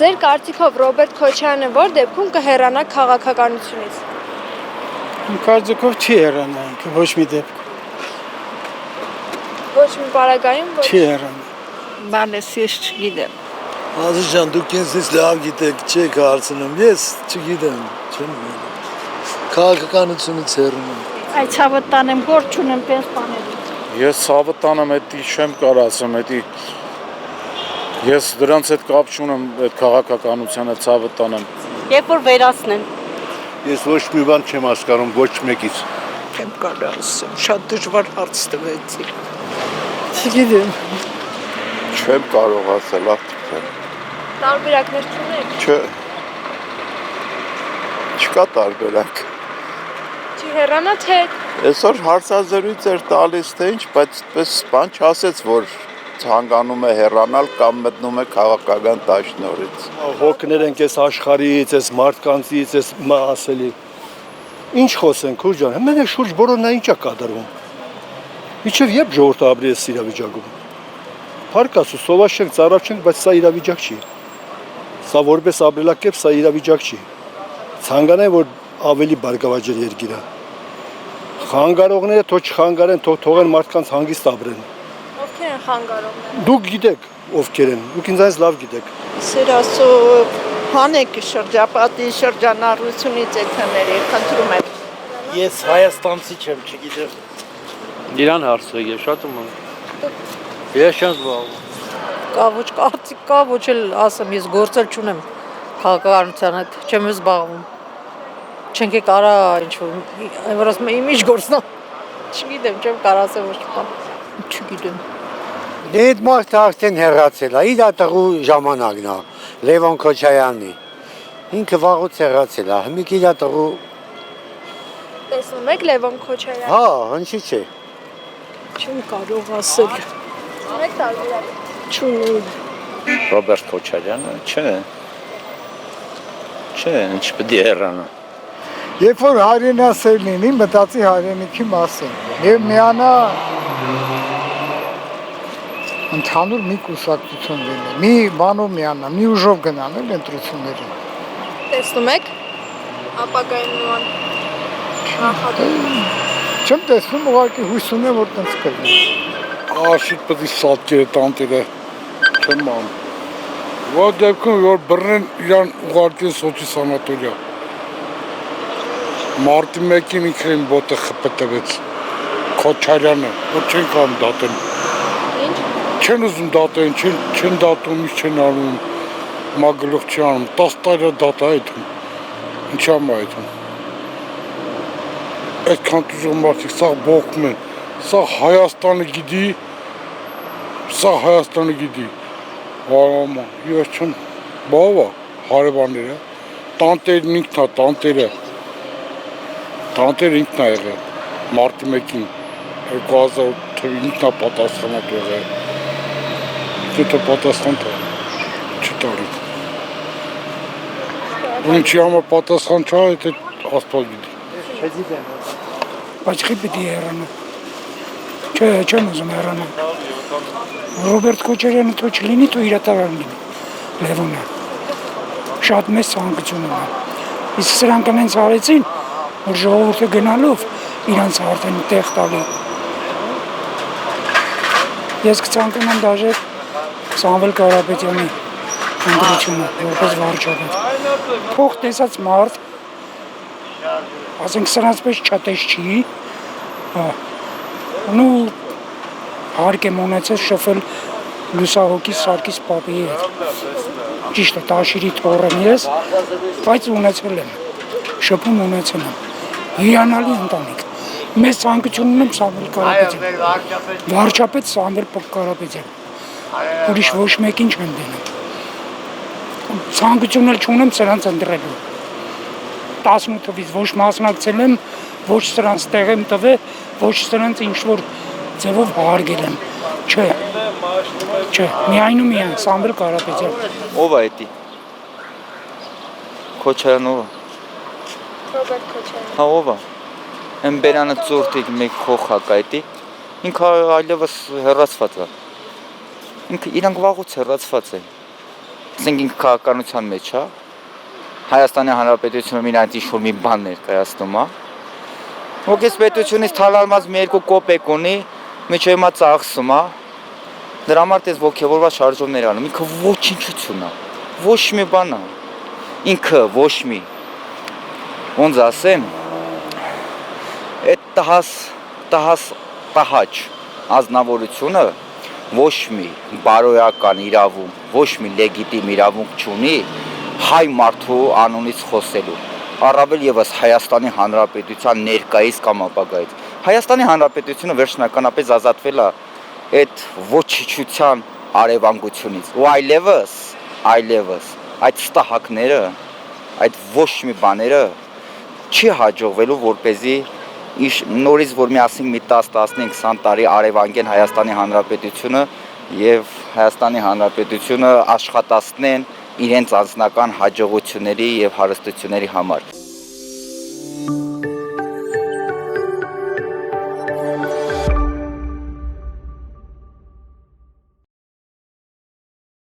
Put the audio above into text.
Ձեր կարծիքով Ռոբերտ Քոչարյանը որ դեպքում կհեռանա քաղաքականությունից։ Կարծիքով չի հեռանա ինքը ոչ մի դեպքում։ Ոչ մի պարագայում ոչ։ Չի հեռանա։ Բանես ես չգիտեմ։ Ազիզ ջան, դուք ինձ լավ գիտեք, չեք հարցնում, ես չգիտեմ, չեմ քաղաքականությունից հեռանում եմ։ Այդ ցավը տանեմ գործ չունեմ պես բաներից։ Ես ցավը տանեմ, էդի չեմ կարող ասեմ, էդի ես դրանց հետ կապ չունեմ, այդ քաղաքականության հետ ցավը տանեմ։ Երբ որ վերացնեն։ Ես ոչ մի բան չեմ հասկանում ոչ մեկից։ Չեմ կարող ասեմ, շատ դժվար հարց տվեցի։ Չգիտեմ։ Չեմ կարող ասել, աղջիկ։ Տարբերակներ չունեք։ Չէ։ Չկա տարբերակ։ Չի հեռանա թե Այսօր հարցազրույց էր տալիս թե ինչ, բայց այդպես բան չասեց, որ ցանկանում է հեռանալ կամ մտնում է քաղաքական դաշնորից։ Հոգներ ենք այս աշխարհից, այս մարդկանցից, այս ասելի։ Ինչ խոսենք, քուր ջան, մենակ շուրջ բոլորն նա ինչա կատարվում։ Իչև երբ ժողովուրդը ապրի այս իրավիճակում։ Փառք Աստծո, սոված չենք, ծարավ չենք, բայց սա իրավիճակ չի։ Սա որպես ապրելակերպ սա իրավիճակ չի։ Ցանկանային որ ավելի բարգավաճ երկիրը։ Խանգարողները թող չխանգարեն, թողեն մարդկանց հանգիստ ապրեն։ ովքեր են խանգարողները։ Դուք գիտեք ովքեր են, դուք ինձ լավ գիտեք։ Սեր Աստծո հանեք շրջապատի շրջանառությունից էթաների, խնդրում եմ։ Ես հայաստանցի չեմ, չգիտեմ։ Իրան հարցրեք, ես շատ եմ։ Ես չեմ զբաղվում։ Կա ոչ կարծիք կա, ոչ էլ ասեմ, ես գործել չունեմ քաղաքականության հետ, չեմ զբաղվում։ Չենք է կարա ինչ-որ, որ ասում եմ, իմիջ գործնա։ Չգիտեմ, չեմ կարող ասեմ ոչ մի բան։ Չգիտեմ։ Դե այդ մարդը արդեն հեռացել է, իր տղու ժամանակն է, Լևոն Քոչարյանի։ Ինքը վաղուց հեռացել է, հիմիկ իր տղու։ Տեսնում եք Լևոն Քոչարյանը։ Հա, ինչի՞ չէ։ Չեմ կարող ասել։ Ունեք տարբերակ։ Չունեմ։ Ռոբերտ Քոչարյանը, չէ։ Չէ, ինչ պետք է հեռանա։ Երբ որ հայրենասեր լինի, մտածի հայրենիքի մասին։ Եվ միանա ընդհանուր մի կուսակցություն լինի, մի բանով միանա, մի ուժով գնանել ընտրություններին։ Տեսնում եք ապագայում նման նախադեպ։ Չեմ տեսնում, ուղղակի հույս ունեմ, որ տենց կլինի։ Աշիտ պետք է սատկերը տանտերը չեմ անում։ Որ դեպքում որ բռնեն իրան ուղարկեն Սոչի սանատորիա։ Մարտի 1-ին ինքն ոտը խփտվեց Քոչարյանը, որ չեն կամ դատեն։ Ինչ։ Չեն ուզում դատեն, չեն դատում, ինչ չեն անում, մագլուխ չի անում, 10 տարի դատ է այդում, ինչ ամ այդում։ Այդքան տուժող մարդիկ սաղ բողկում են, սաղ Հայաստանը գիտի, Արամա, ես չեմ, բավա, հարևանները, տանտերն ինքն է, տանտերը ինքն է եղել, մարտի 1-ին, 2000 թվին ինքն է պատասխանատ եղել, եթե պատասխան չտարի։ Ինչի համար պատասխան չա, եթե աստված գիտի։ Բայց խի պիտի հեռանա։ Չէ, չեմ ուզում հեռանա։ Ռոբերտ Քոչարյանը թող չլինի, թող իրատարան լինի, Լևոնը։ Շատ մեծ ցանկություն ունի։ Իսկ սրանք այնց արեցին, որ ժողովուրդը գնալով իրանց արդեն տեղ տալի։ Ես կցանկանամ դաժե Սամվել Կարապետյանի ընտրությունը, որպես վարչապետ։ Փող տեսած մարդ, ասենք սրանց պես չատես չի, ու հարկ եմ ունեցել շփվել լուսահոգի Սարգիս պապի հետ։ Ճիշտ է, Տաշիրի թոռն ես, բայց ունեցել եմ, շփում ունեցել եմ։ Հիանալի ընտանիք։ Մեծ ցանկություն ունեմ Սամվել Կարապետյան։ Վարչապետ Սամվել Կարապետյան։ Ուրիշ ոչ մեկին չեմ դնում։ Ցանկություն էլ չունեմ սրանց ընտրելու։ 18 թվից ոչ մասնակցել եմ, ոչ սրանց տեղ եմ տվել, ոչ սրանց ինչ-որ ձևով հարգել եմ։ Չէ, միայն ու միայն Սամվել Կարապետյան։ Ով է էդի։ Քոչարյան ով է։ Ռոբերտ Քոչարյան։ Հա ով է։ Այն բերանը ծորտիկ մեկ խոխակ է էդի։ Ինքը այլևս հեռացված է։ Ինքը իրանք վաղուց հեռացված է։ ասենք ինքը քաղաքականության մեջ է, Հայաստանի Հանրապետությունը միայն ինչ-որ մի բան ներկայացնում է, ոգես պետությունից թալալմած մի երկու կոպեկ ունի, միջև հիմա ծախսում է, դրա համար տես ոգևորված շարժումներ անում, ինքը ոչինչություն է, ոչ մի բան է, ինքը ոչ մի, ոնց ասեմ, այդ տհաճ ազնվորությունը ոչ մի բարոյական իրավունք, ոչ մի լեգիտիմ իրավունք չունի հայ մարդու անունից խոսելու, առավել եւս Հայաստանի Հանրապետության ներկայիս կամ ապագայից։ Հայաստանի Հանրապետությունը վերջնականապես ազատվել է այդ ոչիչության արևանգությունից։ Ու այլևս այդ ստահակները, այդ ոչ մի բաները չի հաջողվելու, որպեսզի նորից որ մի ասենք մի 10-15-20 տարի արևանգեն Հայաստանի Հանրապետությունը եւ Հայաստանի Հանրապետությունը աշխատացնեն իրենց անձնական հաջողությունների եւ հարստությունների համար։